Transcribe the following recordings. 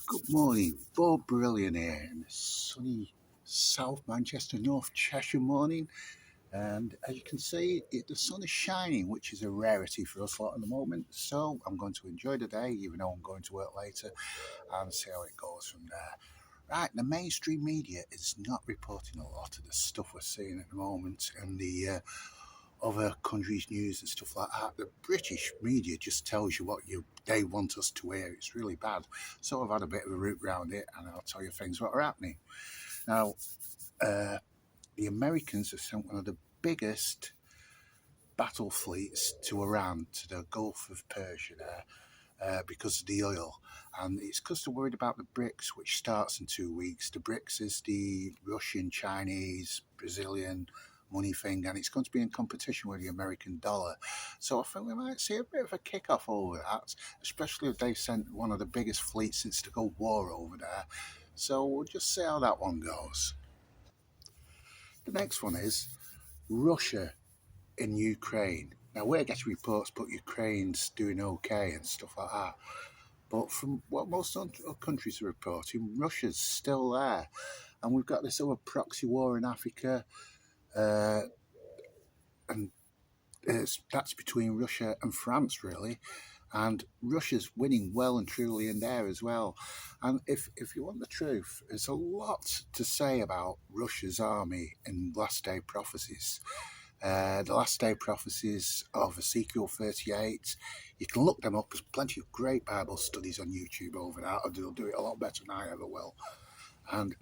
Good morning, Bob Brilliant here in the sunny South Manchester, North Cheshire morning. And as you can see, the sun is shining, which is a rarity for us lot at the moment. So I'm going to enjoy the day, even though I'm going to work later, and see how it goes from there. Right, the mainstream media is not reporting a lot of the stuff we're seeing at the moment, and the other countries' news and stuff like that. The British media just tells you what they want us to hear. It's really bad. So I've had a bit of a route around it, and I'll tell you things what are happening. Now, the Americans have sent one of the biggest battle fleets to Iran, to the Gulf of Persia there, because of the oil. And it's because they're worried about the BRICS, which starts in 2 weeks. The BRICS is the Russian, Chinese, Brazilian money thing, and it's going to be in competition with the American dollar. So I think we might see a bit of a kick-off over that, especially if they've sent one of the biggest fleets since the Gulf War over there. So we'll just see how that one goes. The next one is Russia in Ukraine. Now, we're getting reports, but Ukraine's doing okay and stuff like that. But from what most countries are reporting, Russia's still there. And we've got this other proxy war in Africa, and that's between Russia and France, really. And Russia's winning well and truly in there as well. And if you want the truth, there's a lot to say about Russia's army in Last Day Prophecies. The Last Day Prophecies of Ezekiel 38. You can look them up. There's plenty of great Bible studies on YouTube over that. They'll do it a lot better than I ever will. And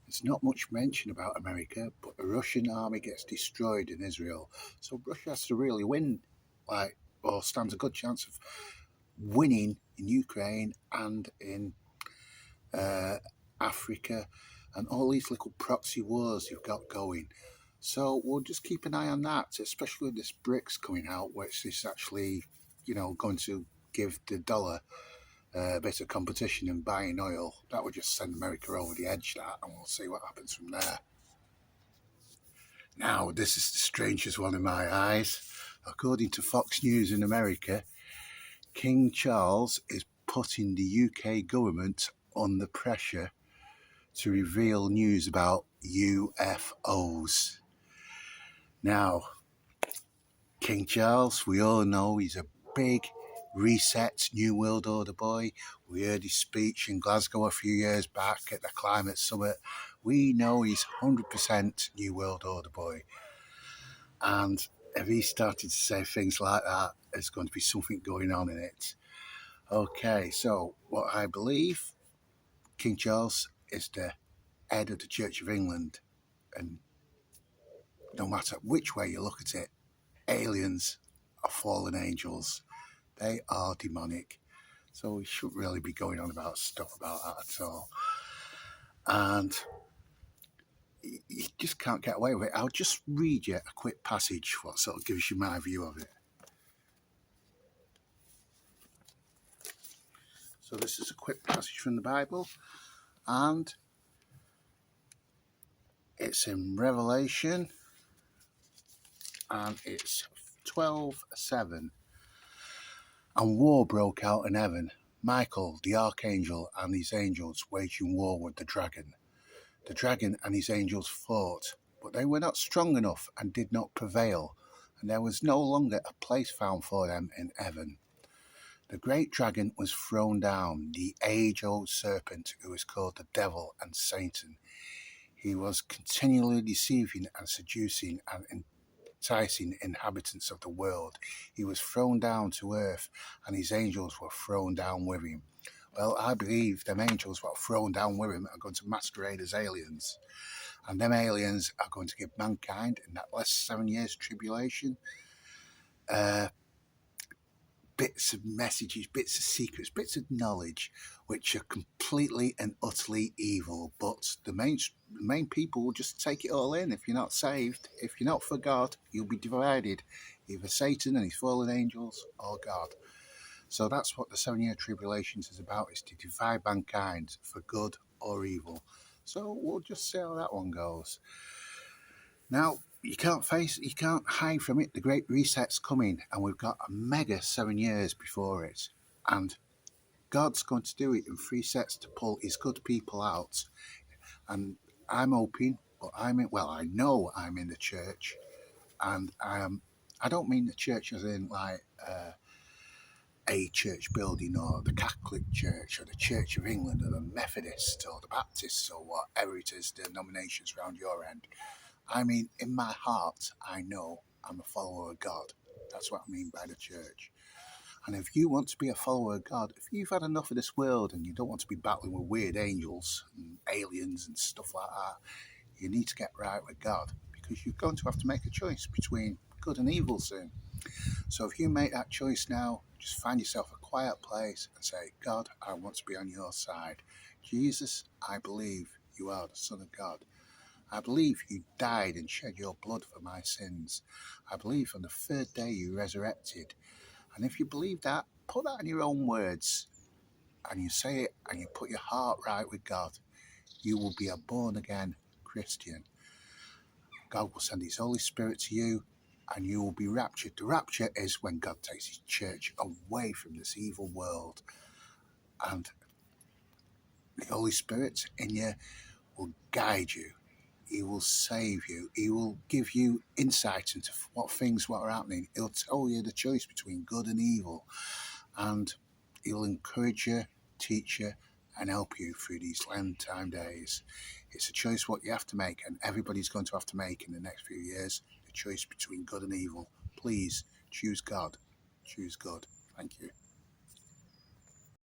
there's not much mention about America, but the Russian army gets destroyed in Israel. So Russia has to really win, or stands a good chance of winning in Ukraine and in Africa, and all these little proxy wars you've got going. So we'll just keep an eye on that, especially with this BRICS coming out, which is actually, going to give the dollar a bit of competition in buying oil. That would just send America over the edge, that, and we'll see what happens from there. Now, this is the strangest one in my eyes. According to Fox News in America, King Charles is putting the UK government under pressure to reveal news about UFOs. Now, King Charles, we all know he's a big resett New World Order boy. We heard his speech in Glasgow a few years back at the Climate Summit. We know he's 100% New World Order boy. And if he started to say things like that, there's going to be something going on in it. Okay, so what I believe, King Charles is the head of the Church of England. And no matter which way you look at it, aliens are fallen angels. They are demonic. So we shouldn't really be going on about stuff about that at all. And you just can't get away with it. I'll just read you a quick passage, what sort of gives you my view of it. So this is a quick passage from the Bible, and it's in Revelation, and it's 12:7. And war broke out in heaven. Michael, the archangel, and his angels waging war with the dragon. The dragon and his angels fought, but they were not strong enough and did not prevail, and there was no longer a place found for them in heaven. The great dragon was thrown down, the age-old serpent who is called the devil and Satan. He was continually deceiving and seducing and enticing inhabitants of the world. He was thrown down to earth, and his angels were thrown down with him. Well, I believe them angels what are thrown down with him are going to masquerade as aliens. And them aliens are going to give mankind, in that last 7 years tribulation, bits of messages, bits of secrets, bits of knowledge, which are completely and utterly evil. But the main people will just take it all in. If you're not saved, if you're not for God, you'll be divided. Either Satan and his fallen angels or God. So that's what the 7 year tribulation is about, is to divide mankind for good or evil. So we'll just see how that one goes. Now, you can't hide from it. The Great Reset's coming, and we've got a mega 7 years before it. And God's going to do it in three sets to pull his good people out. And I'm hoping, but I know I'm in the church, and I don't mean the church as in like a church building or the Catholic Church or the Church of England or the Methodist or the Baptists or whatever it is, denominations around your end. I mean, in my heart, I know I'm a follower of God. That's what I mean by the church. And if you want to be a follower of God, if you've had enough of this world and you don't want to be battling with weird angels and aliens and stuff like that, you need to get right with God, because you're going to have to make a choice between good and evil soon. So if you make that choice now, just find yourself a quiet place and say, God, I want to be on your side. Jesus, I believe you are the Son of God. I believe you died and shed your blood for my sins. I believe on the third day you resurrected. And if you believe that, put that in your own words and you say it and you put your heart right with God. You will be a born again Christian. God will send his Holy Spirit to you and you will be raptured. The rapture is when God takes his church away from this evil world, and the Holy Spirit in you will guide you. He will save you. He will give you insight into what are happening. He'll tell you the choice between good and evil, and he'll encourage you, teach you, and help you through these end time days. It's a choice what you have to make, and everybody's going to have to make in the next few years, the choice between good and evil. Please choose God. Choose good. Thank you.